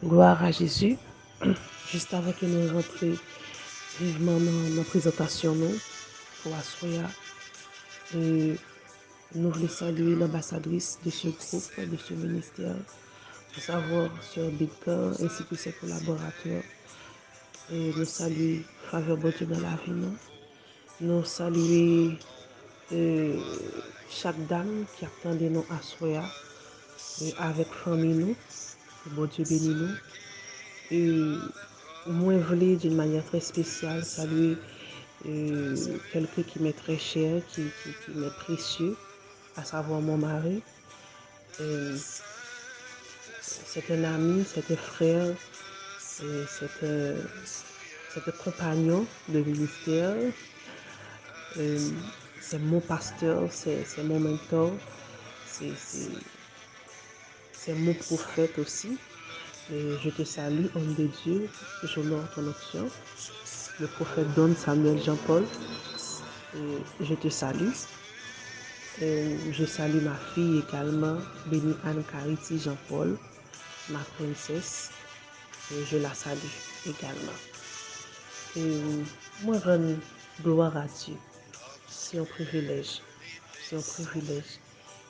Gloire à Jésus. Juste avant que nous rentrions vivement dans la présentation, nous, pour asseoir, et nous voulons saluer l'ambassadrice de ce groupe, de ce ministère, pour savoir sur Bitcoin ainsi que ses collaborateurs. Et nous saluons Faveur Dieu dans la vie, nous. Nous saluons chaque dame qui attendait nous asseoir avec famille, nous. Que bon Dieu bénisse nous. Et moi, je voulais d'une manière très spéciale saluer quelqu'un qui m'est très cher, qui m'est précieux, à savoir mon mari. C'est un ami, c'est un frère, c'est un compagnon de ministère. C'est mon pasteur, c'est mon mentor, c'est mon prophète aussi. Et je te salue, homme de Dieu, j'honore ton option. Le prophète Don Samuel Jean-Paul, je te salue. Je salue ma fille également, Béni Anne Cariti Jean-Paul, ma princesse. Et je la salue également. Et moi, je rends gloire à Dieu. C'est un privilège. C'est un privilège.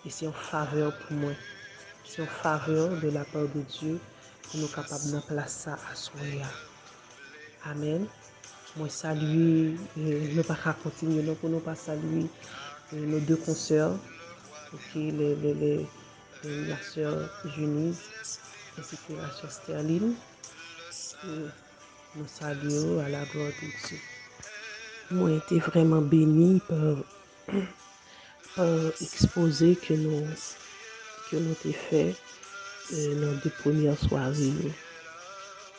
Et c'est une faveur pour moi. C'est une faveur de la part de Dieu pour nous capables de placer ça à soi. Amen. Moi, saluer, nous pas continuer, non, pour nous pas saluer nos deux consoeurs, okay, la sœur Junise ainsi que la sœur Sterling. Nous saluons à la gloire de Dieu. Moi, été vraiment béni par l'exposé que nous avons fait dans les deux premières soirées.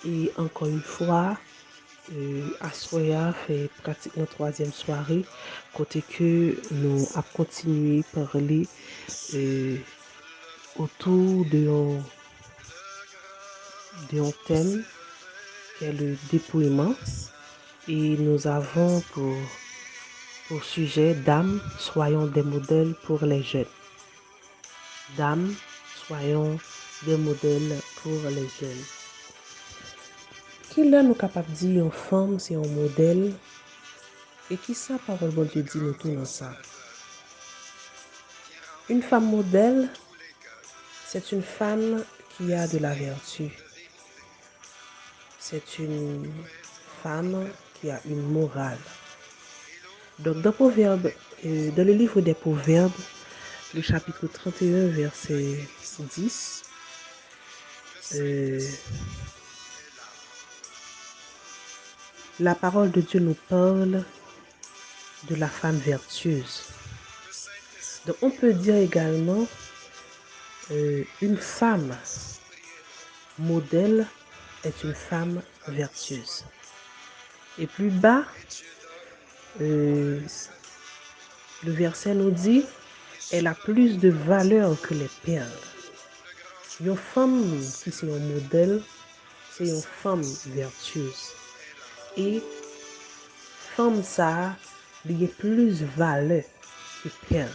Et encore une fois, Assoya fait pratiquement troisième soirée, côté que nous avons continué à parler autour d'un thème qui est le dépouillement. Et nous avons pour sujet, dames, soyons des modèles pour les jeunes. Dames, soyons des modèles pour les jeunes. Qui là nous capable de dire une femme c'est un modèle et qui ça parole de Dieu dit nous tout dans ça? Une femme modèle, c'est une femme qui a de la vertu. C'est une femme qui a une morale. Donc dans le livre des Proverbes, le chapitre 31, verset 10, la parole de Dieu nous parle de la femme vertueuse. Donc on peut dire également une femme modèle est une femme vertueuse. Et plus bas, le verset nous dit, elle a plus de valeur que les perles. Une femme qui c'est un modèle, c'est une femme vertueuse. Et femme ça, il y a plus valeur que perles.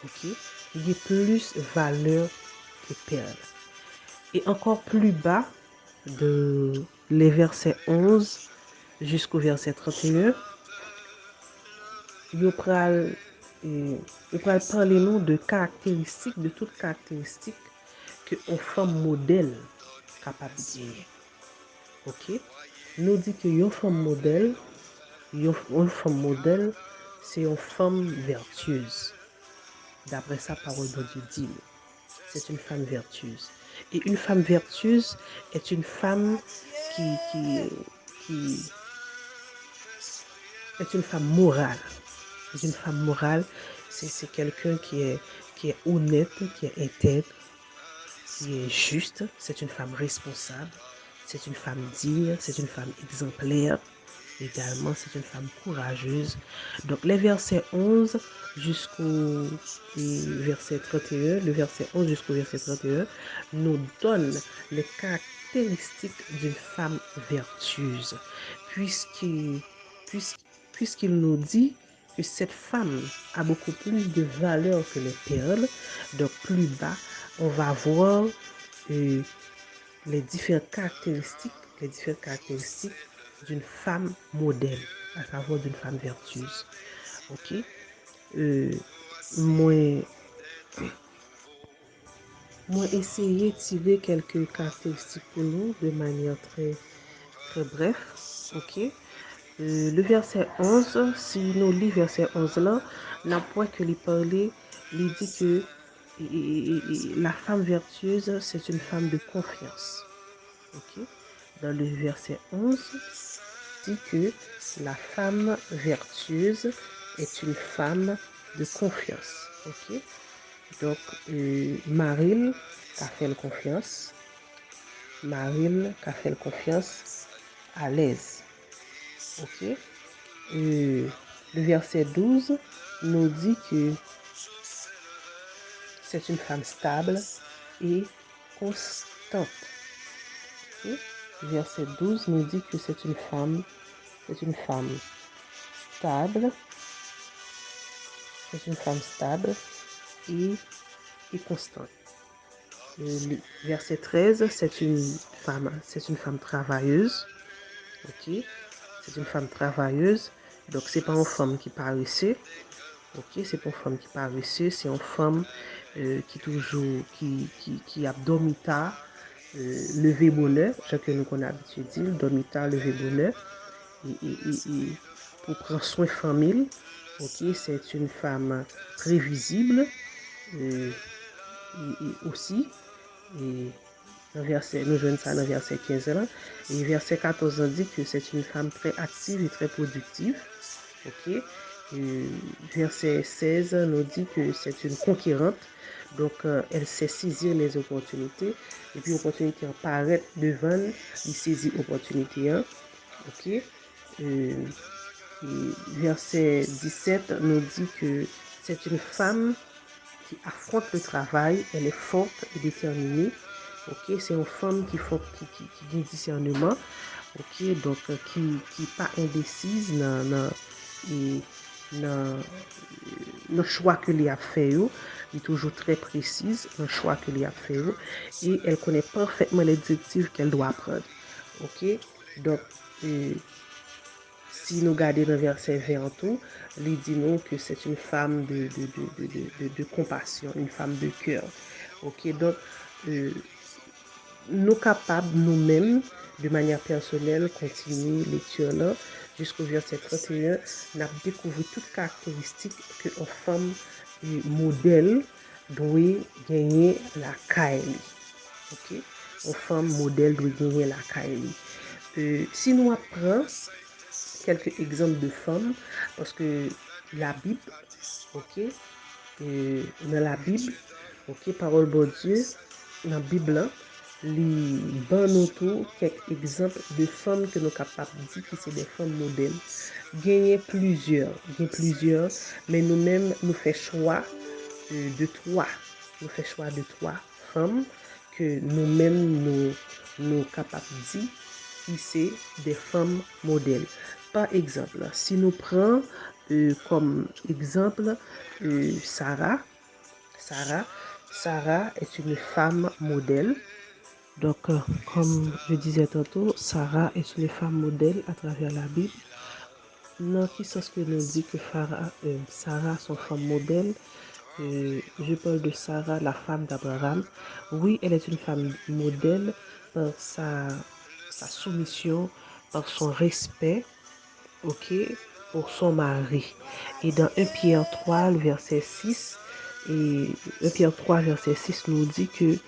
Ok? Il y a plus valeur que perles. Et encore plus bas, de les versets 11 jusqu'au verset 31, il pral parler nous de caractéristiques, de toutes caractéristiques que une femme modèle capable de gagner. Ok? Nous dit que une femme modèle, c'est une femme vertueuse. D'après sa parole de Dieu dit, c'est une femme vertueuse. Et une femme vertueuse est une femme qui est une femme morale. C'est une femme morale, c'est quelqu'un qui est honnête, qui est intègre, qui est juste. C'est une femme responsable. C'est une femme digne. C'est une femme exemplaire. Également, c'est une femme courageuse. Donc, les versets 11 jusqu'au verset 31, le verset 11 jusqu'au verset 31, nous donne les caractéristiques d'une femme vertueuse. Puisqu'il nous dit que cette femme a beaucoup plus de valeur que les perles. Donc, plus bas, on va voir les différentes caractéristiques d'une femme modèle, à savoir d'une femme vertueuse. Ok? Moi, essayer de tirer quelques caractéristiques pour nous de manière très, très bref. Ok? Le verset 11, si nous lisons verset 11 là, n'a point que lui parler, il dit que la femme vertueuse, c'est une femme de confiance. Ok? Dans le verset 11, dit que la femme vertueuse est une femme de confiance. Ok? Donc, Marine a fait confiance. Marine a fait confiance à l'aise. Ok? Le verset 12 nous dit que c'est une femme stable et constante. Okay? Le verset 12 nous dit que c'est une femme stable, et constante. Le verset 13, c'est une femme travailleuse. Ok? C'est une femme travailleuse. Donc, c'est pas une femme qui paraissait. Ok? C'est pas une femme qui paraissait. C'est une femme qui toujours, qui a dormi tard, levé bonheur. Je que nous connaissons habitué de dire, dormi tard, levé bonheur. Et pour prendre soin de la famille. Ok? C'est une femme prévisible. Et aussi, et nous jouons ça dans le verset 15 là. Et verset 14 dit que c'est une femme très active et très productive. Ok? Verset 16 nous dit que c'est une conquérante. Donc, elle sait saisir les opportunités. Et puis, opportunité apparaît devant, il saisit l'opportunité. Hein? Ok? Verset 17 nous dit que c'est une femme qui affronte le travail, elle est forte et déterminée. Ok, c'est une femme qui a discernement. Ok, donc qui pas indécise dans le choix que lui a fait. Elle est toujours très précise dans le choix que lui a fait. Et elle connaît parfaitement les directives qu'elle doit prendre. Ok, donc si nous regardons dans le verset 20 en tout, il dit nous que c'est une femme de compassion, une femme de cœur. Ok, donc nous capables nous-mêmes, de manière personnelle, continuer lecture là jusqu'au verset 31, nous avons découvert toutes caractéristiques qu'une femme modèle doit gagner la KLI. Ok, une femme modèle doit gagner la KLI. Si nous apprenons quelques exemples de femmes, parce que la Bible, ok, dans la Bible, ok, parole de Dieu, dans la Bible, les ban nous tout quelques exemples de femmes que nous sommes capables de dire que c'est des femmes modèles. Gagner plusieurs, mais nous-mêmes, nous faisons choix de trois. Nous faisons choix de trois femmes que nous-mêmes, nous capables de dire qui c'est des femmes modèles. Par exemple, si nous prenons comme exemple Sarah, Sarah est une femme modèle. Donc, comme je disais tantôt, Sarah est une femme modèle à travers la Bible. Dans qui sens que nous dit que Sarah son femme modèle, je parle de Sarah, la femme d'Abraham. Oui, elle est une femme modèle par sa soumission, par son respect, ok, pour son mari. Et dans 1 Pierre 3, le verset 6, et 1 Pierre 3, verset 6 nous dit qu'elle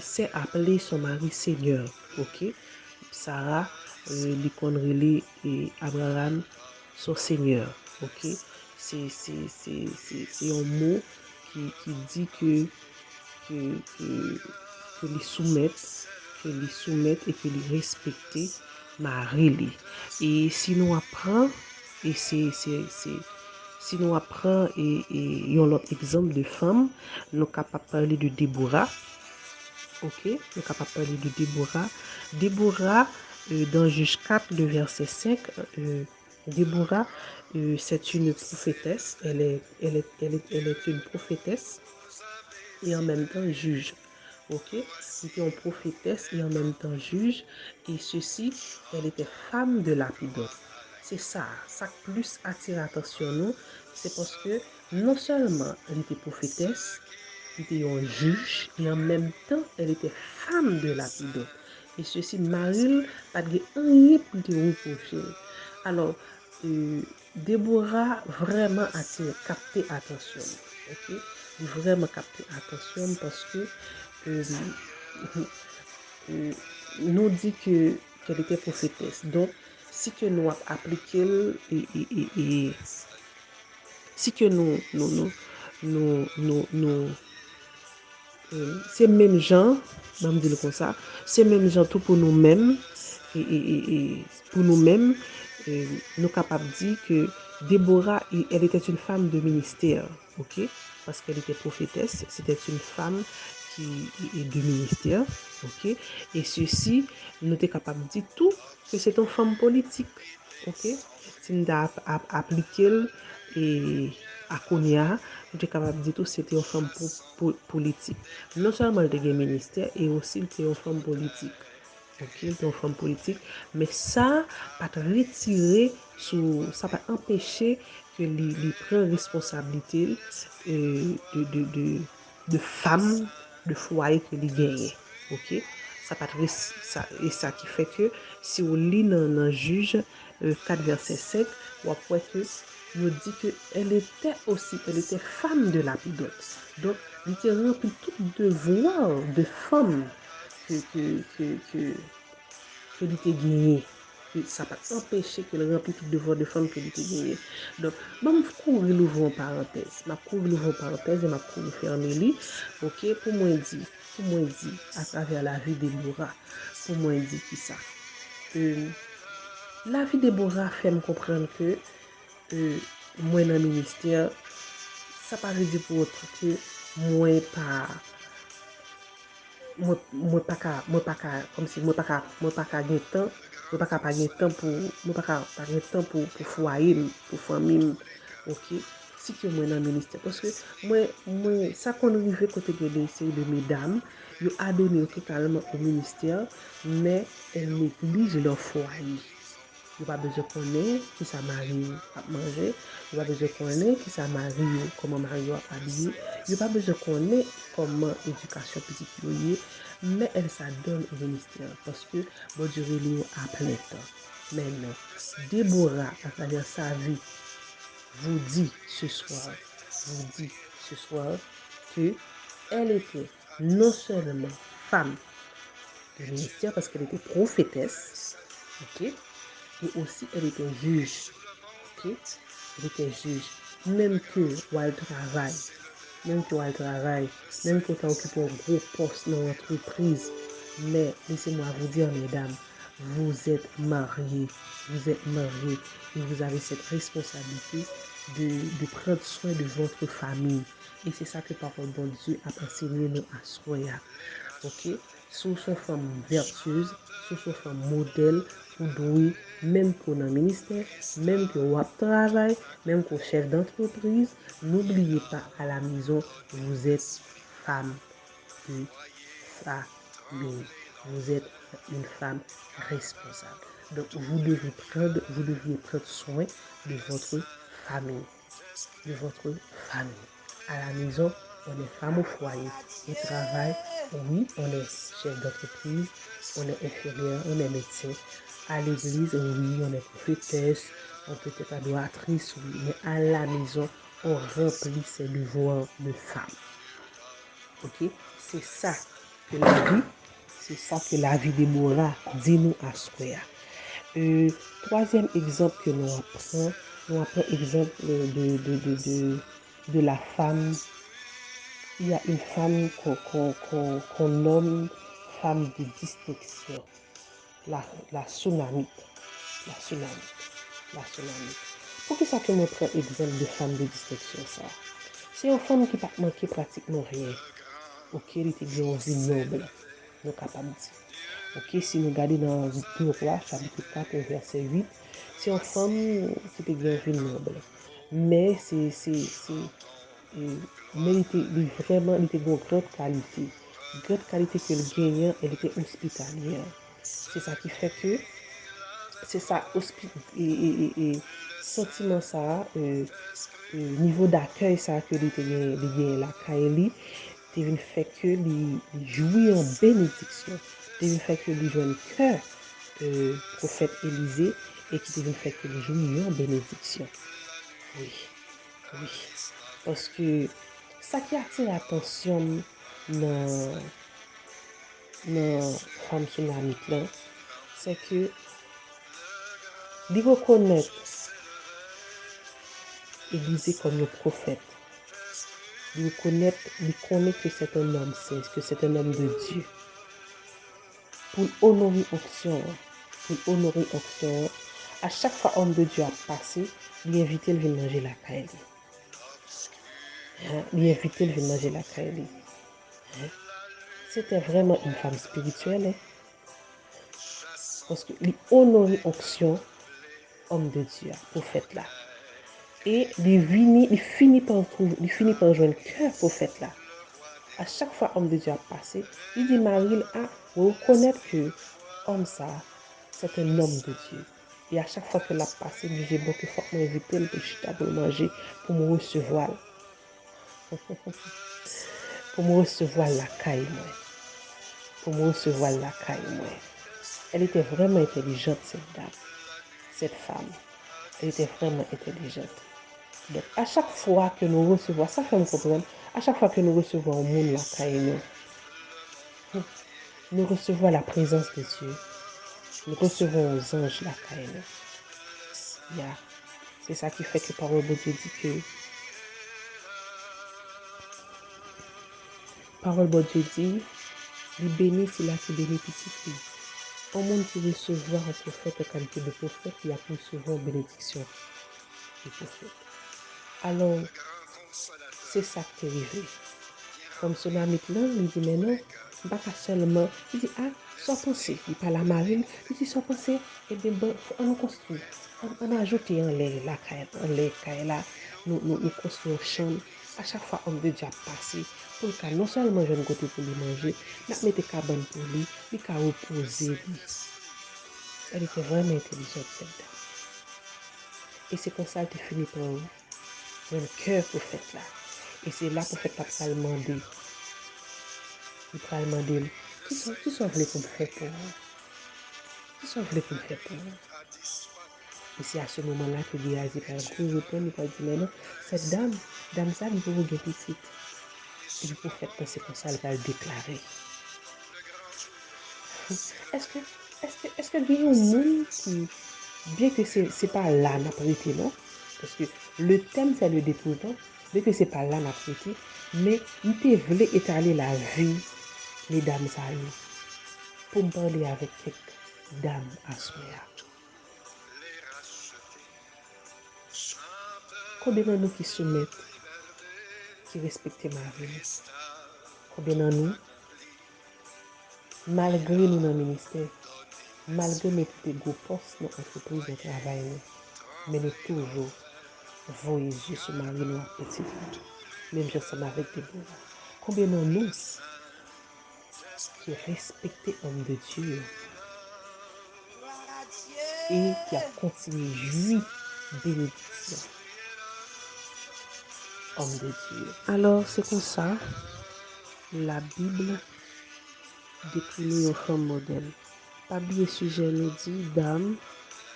sait appeler son mari Seigneur. Ok, Sarah, lui connaît et Abraham son Seigneur. Ok, c'est un mot qui dit que les soumettent et que les respecter Marie. Et si nous apprenons, et si nous apprenons et un autre exemple de femme, nous sommes capables de parler de Déborah. Ok, nous sommes capables de parler de Déborah. Déborah, dans Juge 4, le verset 5, Déborah, c'est une prophétesse. Elle est une prophétesse et en même temps juge. ok? Elle était une prophétesse et en même temps juge. Et ceci, elle était femme de Lapidote. C'est ça qui plus attire l'attention nous, c'est parce que non seulement elle était prophétesse, elle était un juge, et en même temps, elle était femme de Lapidote. Et ceci, Marie, pas de rien pour te reprocher. Alors, Déborah vraiment capté attention. Ok? Vraiment capté attention parce que euh, euh, nous dit que qu'elle était prophétesse. Donc, si que nous appliquons et si que nous c'est même gens, on dire comme ça, c'est même gens tout pour nous-mêmes et pour nous-mêmes, nous capables de dire que Déborah, elle était une femme de ministère, ok? Parce qu'elle était prophétesse, c'était une femme qui est de ministère, ok? Et ceci, nous sommes capables de dire tout que c'est une femme politique, ok? Si nous avons appliqué et à Konya, nous sommes capables de dire tout c'était une femme politique. Non seulement elle était un ministère, et aussi elle était une femme politique. Ok, elle était une femme politique, mais ça pas retirer ça pas empêcher que les prend responsabilité de femme de foyer que les gagne. Ok, ça pas ça et ça qui fait que si on lit dans Juge 4 verset 5, on voit que nous dit que elle était femme de Lapidote. Donc, elle était remplie tout devoir de femme que, que, que, que, qu'elle était gagnée. Que ça n'a pas empêché qu'elle remplit tout devoir de femme qu'elle était gagnée. Donc, je vais l'ouvrir en parenthèse. Je vais l'ouvrir en parenthèse et je vais fermer. Ok, pour moi dire, à travers la vie de Déborah, pour moi dire qui ça. Euh, la vie de Déborah fait me comprendre que moi dans le ministère, ça ne veut pas dire pour autre que moi pas comme si moi pas gagner temps moi pas gagner temps pas gagner temps pour foyer pour famille OK si que moi dans ministère parce que moi ça qu'on arrive côté de des séries de mesdames yo adonné totalement au ministère mais elles négligent leur foyer. Yo pas besoin connaître qui ça mari a manger, yo pas besoin connaître qui ça mari comment mari a habillé, yo pas besoin connaître comment éducation petit yo mais elle s'adonne au ministère parce que bon Dieu lui à plein temps. Maintenant, Déborah à travers sa vie vous dit ce soir que elle était non seulement femme de ministère parce qu'elle était prophétesse, ok, et aussi elle était juge. Ok? Elle était juge. Même que elle travaille, même que elle travaille, même que tu occupé un gros poste dans l'entreprise, mais laissez-moi vous dire, mesdames, vous êtes mariés et vous avez cette responsabilité de prendre soin de votre famille. Et c'est ça que parole bon Dieu a enseigné nous à Soya. Ok? Sous son femme vertueuse, sous son femme modèle, ou doué, même pour le ministère, même que vous travail, même qu'au chef d'entreprise, n'oubliez pas à la maison, vous êtes femme de famille. Vous êtes une femme responsable. Donc, vous devriez prendre soin de votre famille de votre famille. À la maison, on est femme au foyer. Au travail, oui, on est chef d'entreprise, on est infirmière, on est médecin. À l'église, oui, on est prophétesse, on peut être adoratrice, oui, mais à la maison, on remplit ses devoirs de femme. Ok? C'est ça que la vie, c'est ça que la vie de Déborah dit nous à Square. Troisième exemple que nous apprenons exemple de la femme. Il y a une femme qu'on nomme femme de distinction, la tsunamite. La tsunamite. La tsunamite. Pour que ça que nous prend exemple de femme de distinction, ça? C'est une femme qui n'a pas manqué pratiquement rien. Ok, elle était bien vie noble, nous capables de dire. Ok, si nous regardons dans 2 Rois, chapitre 4, verset 8, c'est une femme qui était bien vie noble. Mais mais il était vraiment, il était de grande qualité. grande qualité que le gagnant, elle était hospitalière. C'est ça qui fait que, c'est ça, et sentiment ça, niveau d'accueil ça que li gen la Kaeli, te vin fait que li joui en bénédiction, te vin fait que li joue cœur prophète Élisée et qui te vin fait que li joui en bénédiction. Oui, oui. Parce que ça qui attire l'attention dans femme tsunamite là, c'est que li reconnaît Élisée comme le prophète. Il connaît que c'est un homme saint, que c'est un homme de Dieu. Pour honorer Onction, à chaque fois homme de Dieu a passé, il invite le venir manger la caille. Il invite le venir manger la caille. C'était vraiment une femme spirituelle. Hein? Parce qu'il honorait Onction, homme de Dieu, prophète là. Et il finit par joindre cœur prophète là. À chaque fois homme de Dieu a passé, il dit Marie, reconnaître que homme ça, c'est un homme de Dieu. Et à chaque fois que l'a passé, il dit j'ai bon que faut m'inviter le chita pour manger, pour me recevoir. Pour me recevoir la caille, moi. Pour me recevoir la caille, moi. Elle était vraiment intelligente, cette dame, cette femme. Elle était vraiment intelligente. Donc, à chaque fois que nous recevons, ça fait me comprendre, à chaque fois que nous recevons un monde la caille, nous recevons la présence de Dieu. Nous recevons aux anges la caille. Yeah. C'est ça qui fait que parole de Dieu dit que parole de Dieu dit, il bénit celui qui bénit petit. Au monde qui recevra un prophète en qualité de prophète, il a recevoir une bénédiction du prophète. Alors, c'est ça qui est arrivé. Comme son ami là, il dit, mais non, pas seulement. Il dit, ah, sans penser. Il parle à Marine, il dit, sans penser, eh bien, bon, on construit. On ajoute en l'air là, nous construisons une chambre. À chaque fois, on veut déjà passer. Pour le cas, non seulement je ne côté pour lui manger, mais mettre cabane pour lui, il a reposer. Elle était vraiment intelligente, cette dame. Et c'est comme ça qu'elle finit par un cœur pour faire là. Et c'est là pour faire la demander. Il va demander, qui sont venus pour me faire pour vous? Qui sont venus pour me faire pour vous? Et c'est à ce moment-là que Géasi va répondre, il va dire, mais non, cette dame ça, il va vous guérir petit. Et le prophète, c'est comme ça, elle va le déclarer. Est-ce que il y a un monde qui, bien que c'est pas là n'a prêté, non? Parce que le thème, c'est le détournement, bien que c'est pas là n'a prêté, mais il te voulait étaler la vie, mesdames et pour me parler avec quelques dames à soya. Combien de nous qui soumettent, qui respectent ma vie? Combien de nous, malgré nous dans le ministère, malgré nos plus gros postes dans l'entreprise de travail, mais nous toujours voyons les yeux sur Marie nous à petit même ensemble avec des bourreaux. Combien de nous qui respectent l'homme de Dieu et qui a continué jouir bénédiction homme de Dieu. Alors c'est comme ça la Bible décrit nous une femme modèle. Pas bien sujet nous dit dame,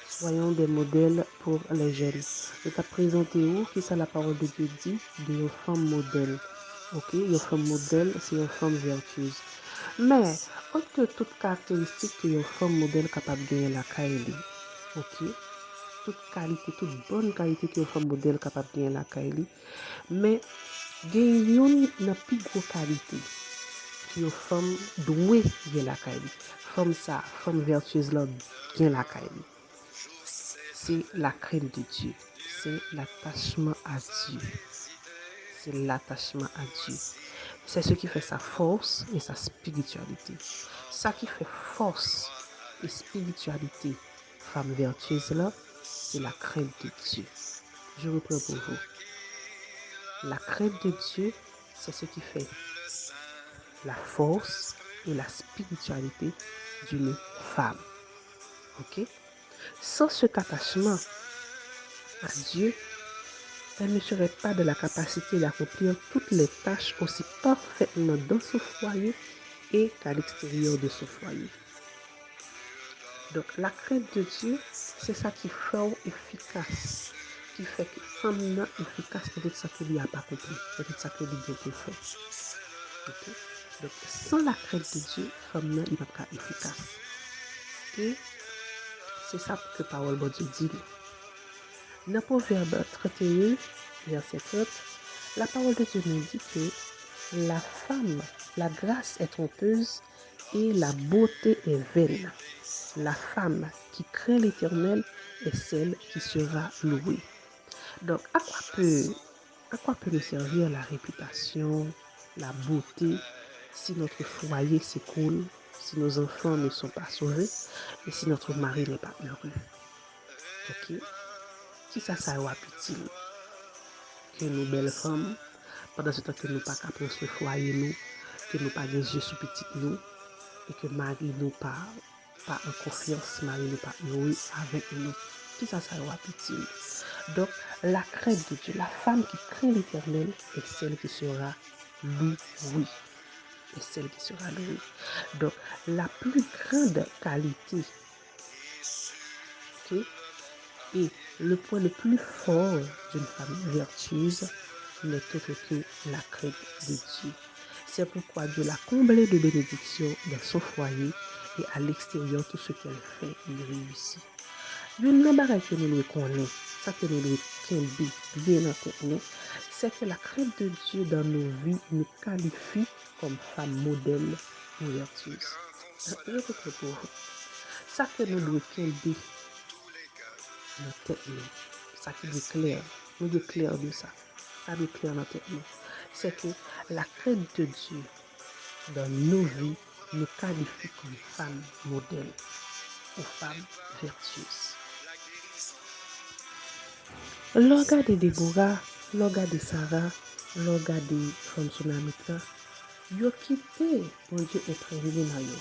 soyons des modèles pour les jeunes. Je t'ai présenté où qui ça la parole de Dieu dit de une femme modèle. Ok, une femme modèle, c'est une femme vertueuse. Mais, autre que toute caractéristique que une femme modèle capable de gagner la Kaili, ok, toute qualité, toute bonne qualité que une femme modèle capable de gagner la Kaili, mais gagne une plus grosse qualité que une femme douée gagner la Kaili. Femme vertueuse là gagne la Kaili. C'est la crainte de Dieu, c'est l'attachement à Dieu. C'est l'attachement à Dieu. C'est ce qui fait sa force et sa spiritualité. Ça qui fait force et spiritualité, femme vertueuse là, c'est la crainte de Dieu. Je reprends pour vous. La crainte de Dieu, c'est ce qui fait la force et la spiritualité d'une femme. Ok? Sans cet attachement à Dieu, elle ne serait pas de la capacité d'accomplir toutes les tâches aussi parfaitement dans son foyer et qu'à l'extérieur de son foyer. Donc, la crainte de Dieu, c'est ça qui fait efficace, qui fait que femme est efficace dans tout ça que lui a pas accompli, dans tout ça que lui a pour faire. Okay? Donc, sans la crainte de Dieu, femme n'est pas efficace. Et c'est ça que parole de Dieu dit. Dans Proverbe 31, verset 30, la parole de Dieu nous dit que la femme, la grâce est trompeuse et la beauté est vaine. La femme qui craint l'Éternel est celle qui sera louée. Donc, à quoi peut nous servir la réputation, la beauté, si notre foyer s'écroule, si nos enfants ne sont pas sauvés et si notre mari n'est pas heureux? Ok? Qui ça va utile que nous, belles femmes, pendant ce temps que nous pas qu'à construire foyer nous, que nous pas des yeux sous petit nous, et que mari nous pas en confiance, mari nous pas heureux avec nous. Qui ça va utile? Donc, la crainte de Dieu, la femme qui craint l'Éternel est celle qui sera louée. Est celle qui sera louée. Donc, la plus grande qualité, ok, et le point le plus fort d'une femme vertueuse n'est autre que la crainte de Dieu. C'est pourquoi Dieu l'a comblée de bénédictions dans son foyer et à l'extérieur, tout ce qu'elle fait, il réussit. Une chose que nous connaissons, ça que nous devons bien entendre, c'est que la crainte de Dieu dans nos vies nous qualifie comme femme modèle ou vertueuse. Je répète pour vous. Ça que nous devons bien dans tête nous, ça qui est clair, nous devons clair de ça. Ça doit clair dans tête nous. C'est que la crainte de Dieu dans nos vies nous qualifie comme femme modèle ou femme vertueuse. L'orga de Déborah, l'orga de Sarah, l'orga de femme tsunamita, yo quitté bon Dieu imprégné dans yo.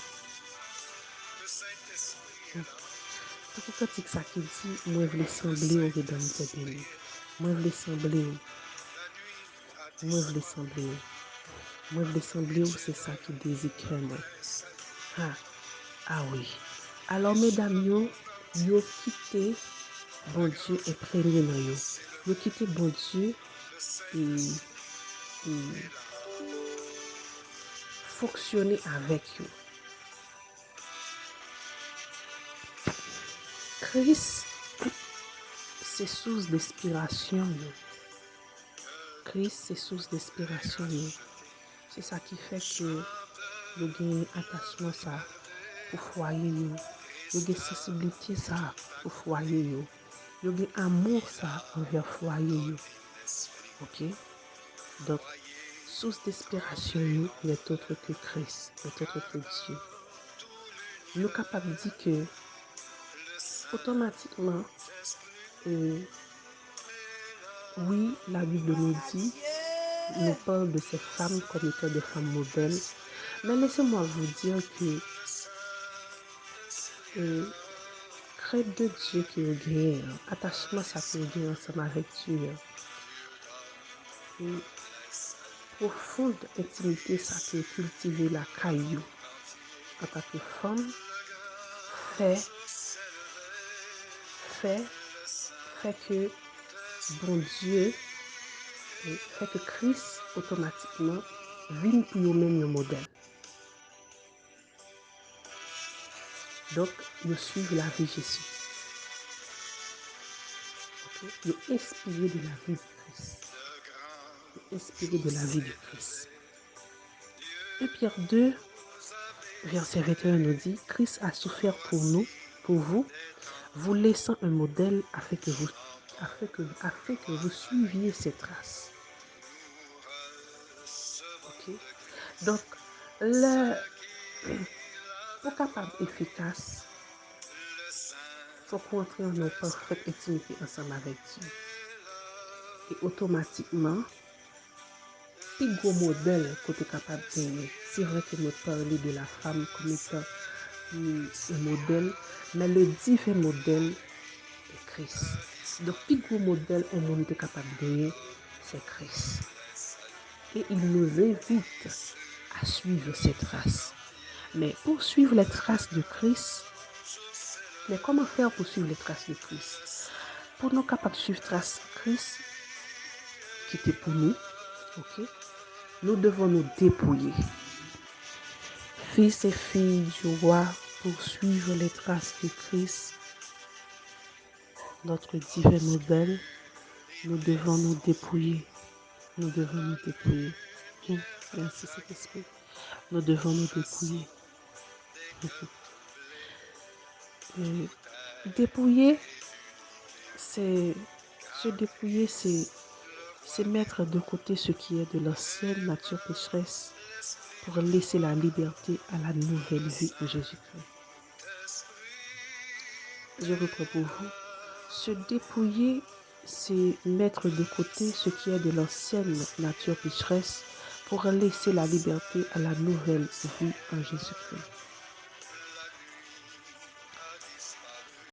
Tout cantique ça qui dit, moi je voulais sembler au redon de béni. Moi je voulais sembler au. Moi je voulais sembler au. Moi je voulais sembler au, c'est ça qui désire moi. Ah, ah oui. Alors mesdames yo quitté bon Dieu imprégné dans yo. Yo quitté bon Dieu et fonctionner avec eux. Christ, c'est source d'inspiration. Christ, c'est source d'inspiration. C'est ça qui fait que vous avez attachement ça pour foyer. Vous avez sensibilité ça pour foyer. Vous avez amour ça envers foyer. Ok? Donc, source d'inspiration n'est autre que Christ, n'est autre que Dieu. Nous sommes capables de dire que automatiquement, oui, la Bible nous parle de ces femmes comme étant des femmes modèles. Mais laissez-moi vous dire que crainte de Dieu qui est gagné, attachement ça qui est gagné ensemble avec Dieu, et profonde intimité ça qui est cultivé la caillou en tant que femme, fait, fait, fait que bon Dieu, fait que Christ automatiquement vient pour eux-mêmes un modèle. Donc, ils suivent la vie de Jésus. Okay? Ils inspirés de la vie de Christ. Inspirés de la vie du Christ. 1 Pierre 2, verset 21 nous dit, Christ a souffert pour nous, pour vous, vous laissant un modèle afin que vous suiviez ses traces. Okay? Donc, pour capable efficace, il faut qu'on entre en parfaite intimité ensemble avec Dieu. Et automatiquement, plus gros modèle que tu es capable de gagner. C'est vrai que nous parlons de la femme comme étant un modèle, mais le divin modèle est Christ. Donc, le plus gros modèle au monde est capable de gagner, c'est Christ. Et il nous invite à suivre ses traces. Mais pour suivre les traces de Christ, mais comment faire pour suivre les traces de Christ? Pour nous capables de suivre les traces de Christ, qui était pour nous, ok? Nous devons nous dépouiller. Fils et filles du roi, pour suivre les traces de Christ, notre divin modèle, nous devons nous dépouiller. Nous devons nous dépouiller. Merci Saint-Esprit. Nous devons nous dépouiller. Dépouiller, c'est se dépouiller, c'est mettre de côté ce qui est de l'ancienne nature pécheresse pour laisser la liberté à la nouvelle vie en Jésus-Christ. Je reprends pour vous. Se dépouiller, c'est mettre de côté ce qui est de l'ancienne nature pécheresse pour laisser la liberté à la nouvelle vie en Jésus-Christ.